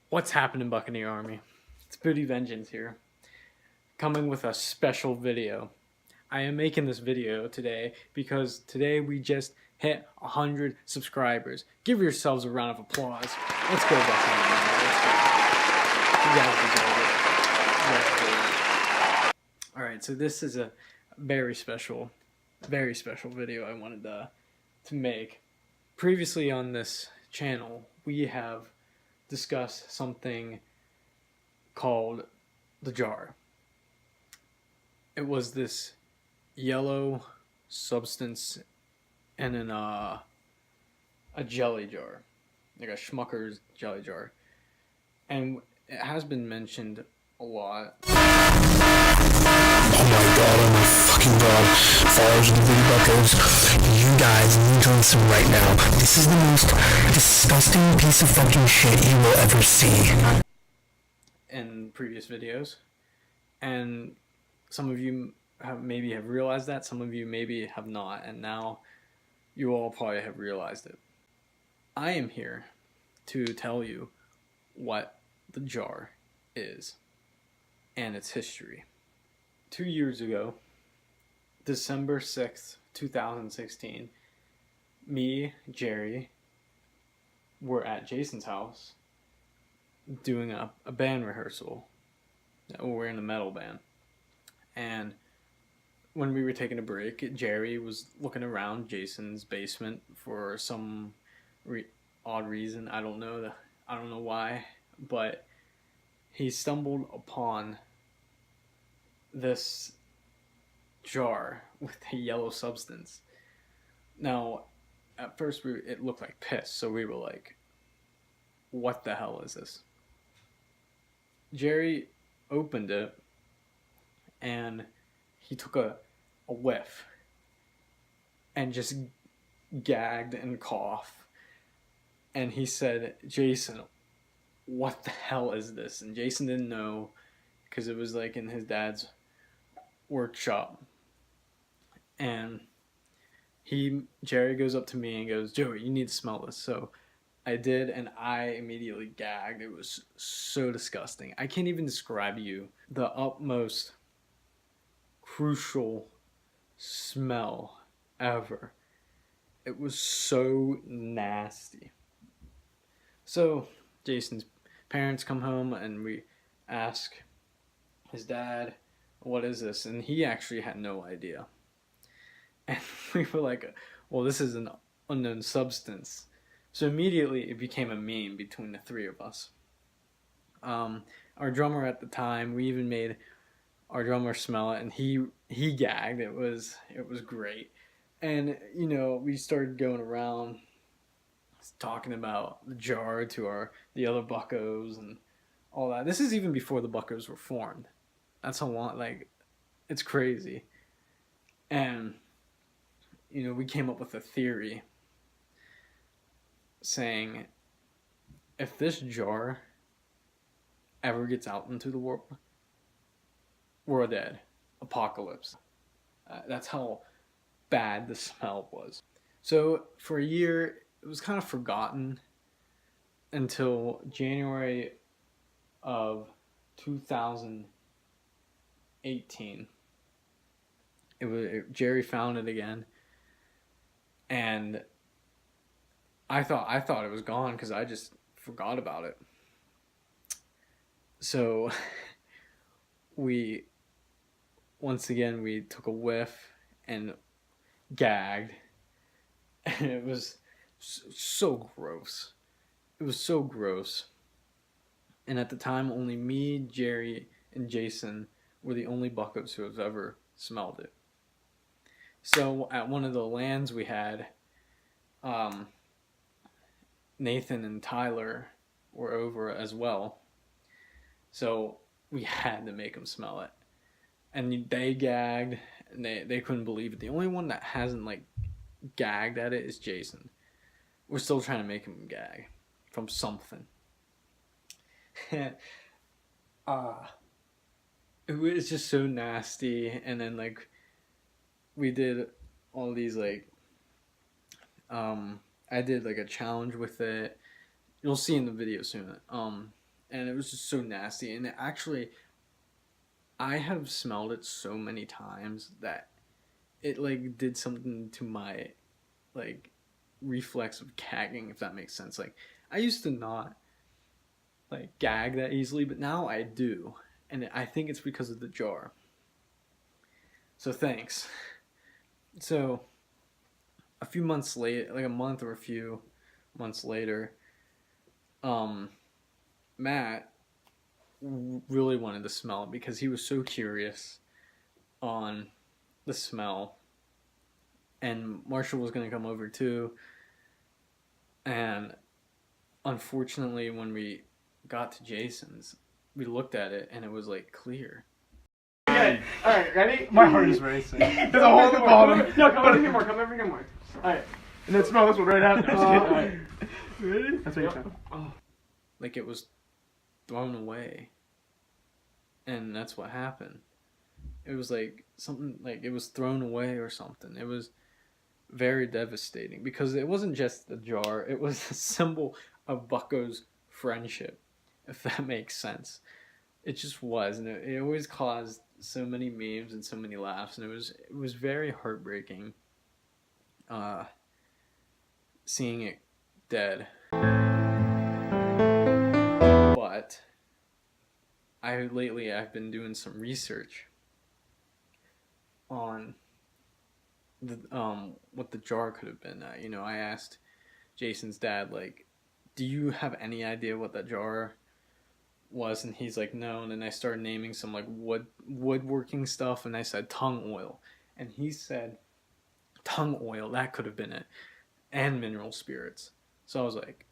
What's happening, Buccaneer Army? It's Booty Vengeance here, coming with a special video. I am making this video today because today we just hit 100 subscribers. Give yourselves a round of applause. Let's go, Buccaneer Army. Let's go. You guys deserve it. Alright, so this is a very special video I wanted to make. Previously on this channel, we have discussed something called the jar. It was this yellow substance in a jelly jar, like a Schmucker's jelly jar, and it has been mentioned a lot. Oh my fucking god, followers of the Booty Buccos, you guys need to listen right now. This is the most disgusting piece of fucking shit you will ever see. In previous videos, and some of you maybe have realized that, some of you maybe have not, and now you all probably have realized it. I am here to tell you what the jar is and its history. 2 years ago, December 6th, 2016, me, Jerry, were at Jason's house doing a band rehearsal. We're in a metal band. And when we were taking a break, Jerry was looking around Jason's basement for some odd reason. I don't know why, but he stumbled upon this jar with a yellow substance. Now, at first it looked like piss, so we were like, what the hell is this? Jerry opened it and he took a whiff and just gagged and coughed, and he said, "Jason, what the hell is this?" And Jason didn't know because it was like in his dad's workshop. And Jerry goes up to me and goes, "Joey, you need to smell this." So I did, and I immediately gagged. It was so disgusting. I can't even describe to you the utmost crucial smell ever. It was so nasty. So Jason's parents come home and we ask his dad, "What is this?" And he actually had no idea. And we were like, "Well, this is an unknown substance." So immediately it became a meme between the three of us. Our drummer at the time, we even made our drummer smell it, and he gagged. It was great. And you know, we started going around talking about the jar to the other Buccos and all that. This is even before the Buccos were formed. That's a lot. Like, it's crazy. And you know, we came up with a theory saying, if this jar ever gets out into the world, we're dead. Apocalypse. That's how bad the smell was. So for a year, it was kind of forgotten until January of 2018. Jerry found it again, and I thought it was gone because I just forgot about it. So once again we took a whiff and gagged, and it was so gross. It was so gross. And at the time, only me, Jerry, and Jason were the only Buccos who have ever smelled it. So at one of the lands we had, Nathan and Tyler were over as well. So we had to make them smell it. And they gagged, and they couldn't believe it. The only one that hasn't like gagged at it is Jason. We're still trying to make him gag from something. It was just so nasty. And then like we did all these like I did like a challenge with it. You'll see in the video soon. And it was just so nasty. And it actually, I have smelled it so many times that it like did something to my like reflex of gagging, if that makes sense. Like I used to not like gag that easily, but now I do, and I think it's because of the jar. So thanks. So a few months later, like a month or a few months later, Matt really wanted to smell it because he was so curious on the smell, and Marshall was going to come over too. And unfortunately, when we got to Jason's, we looked at it and it was like clear. Okay, alright, ready? My heart is racing. There's a hole in the bottom. No, come over here more, come over here more. Alright. And then smell this one right after. Alright. Ready? That's what you said. Like it was thrown away. And that's what happened. It was like something, like it was thrown away or something. It was very devastating because it wasn't just the jar, it was a symbol of Bucco's friendship, if that makes sense. It just was, and it always caused so many memes and so many laughs, and it was very heartbreaking seeing it dead. But I've been doing some research on the what the jar could have been. You know, I asked Jason's dad, like, do you have any idea what that jar was? And he's like, no. And then I started naming some like woodworking stuff, and I said tung oil, and he said tung oil, that could have been it, and mineral spirits. So I was like,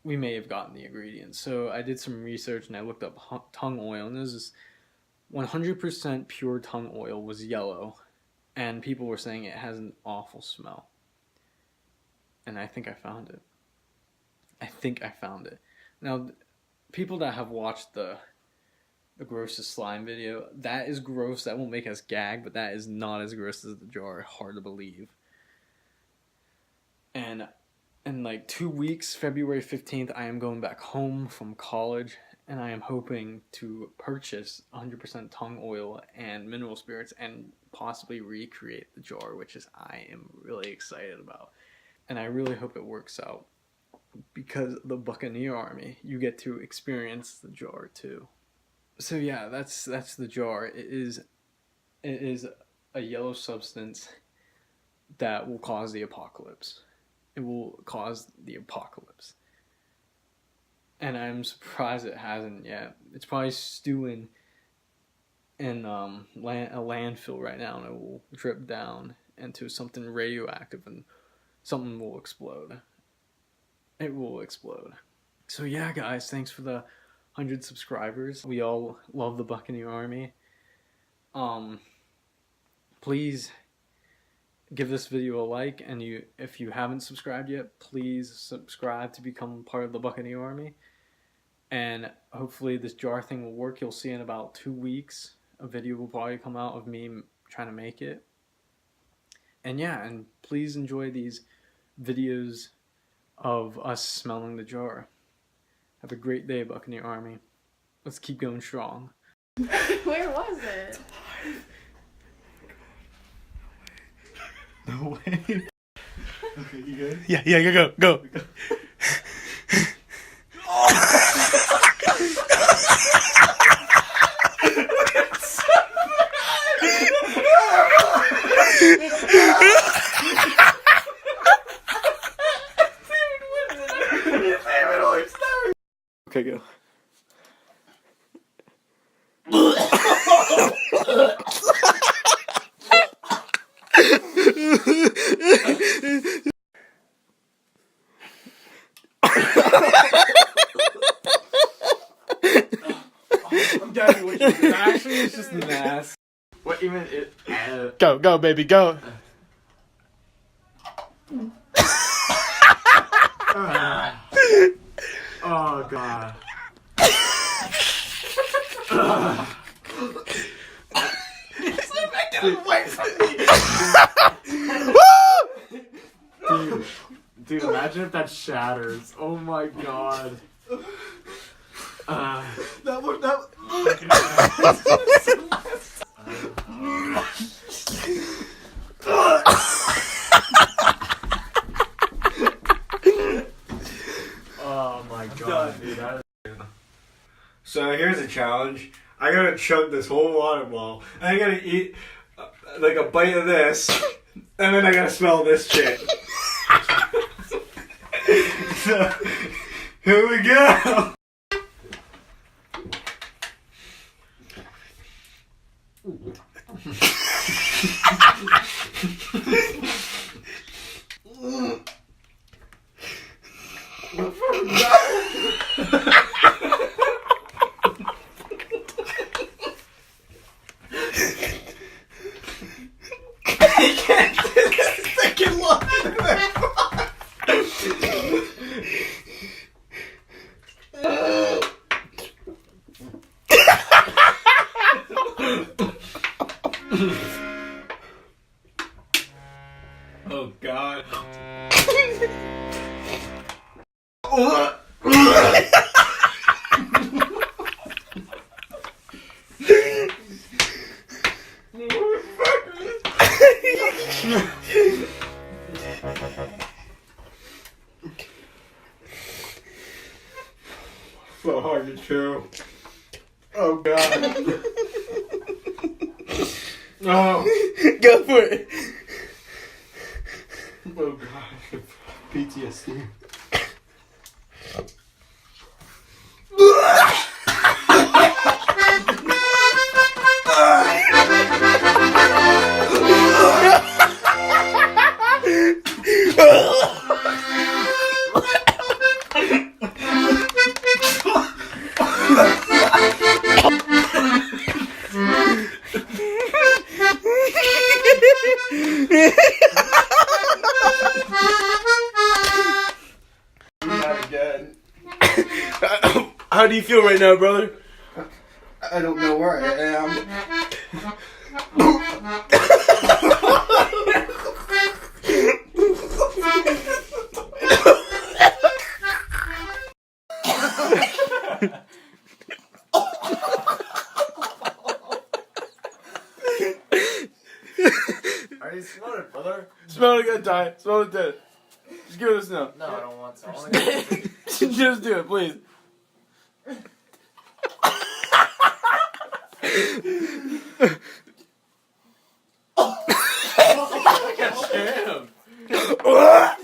we may have gotten the ingredients. So I did some research and I looked up tung oil, and this is 100% pure tung oil was yellow, and people were saying it has an awful smell. And I think I found it. Now, people that have watched the grossest slime video, that is gross. That won't make us gag, but that is not as gross as the jar. Hard to believe. And in like 2 weeks, February 15th, I am going back home from college, and I am hoping to purchase 100% tung oil and mineral spirits and possibly recreate the jar, which is I am really excited about. And I really hope it works out, because the Buccaneer Army, you get to experience the jar too. So yeah, that's the jar. It is a yellow substance that will cause the apocalypse. It will cause the apocalypse. And I'm surprised it hasn't yet. It's probably stewing in a landfill right now, and it will drip down into something radioactive, and something will explode. It will explode. So yeah, guys, thanks for the 100 subscribers. We all love the Buccaneer Army. Please give this video a like, and if you haven't subscribed yet, please subscribe to become part of the Buccaneer Army. And hopefully this jar thing will work. You'll see in about 2 weeks a video will probably come out of me trying to make it. And yeah, and please enjoy these videos of us smelling the jar. Have a great day, Buccaneer Army. Let's keep going strong. Where was it? No way. Okay, you good? Yeah, go. Okay, go. I'm getting what you did. Actually, it's just an ass. What even it? Go, baby, go. Oh god. Dude, imagine if that shatters. Oh my god. That would that. Oh my god, dude. That is... So here's a challenge. I gotta chug this whole water bottle. And I gotta eat like a bite of this, and then I gotta smell this shit. So here we go. Oh god. So hard to chew. Oh god. Oh. Go for it. Oh god. PTSD. How do you feel right now, brother? I don't know where I am. Are you smelling it, brother? Smell it again, Ty. Smell it dead. Just give it us now. No, I don't want to. Just do it, please. Damn. Oh,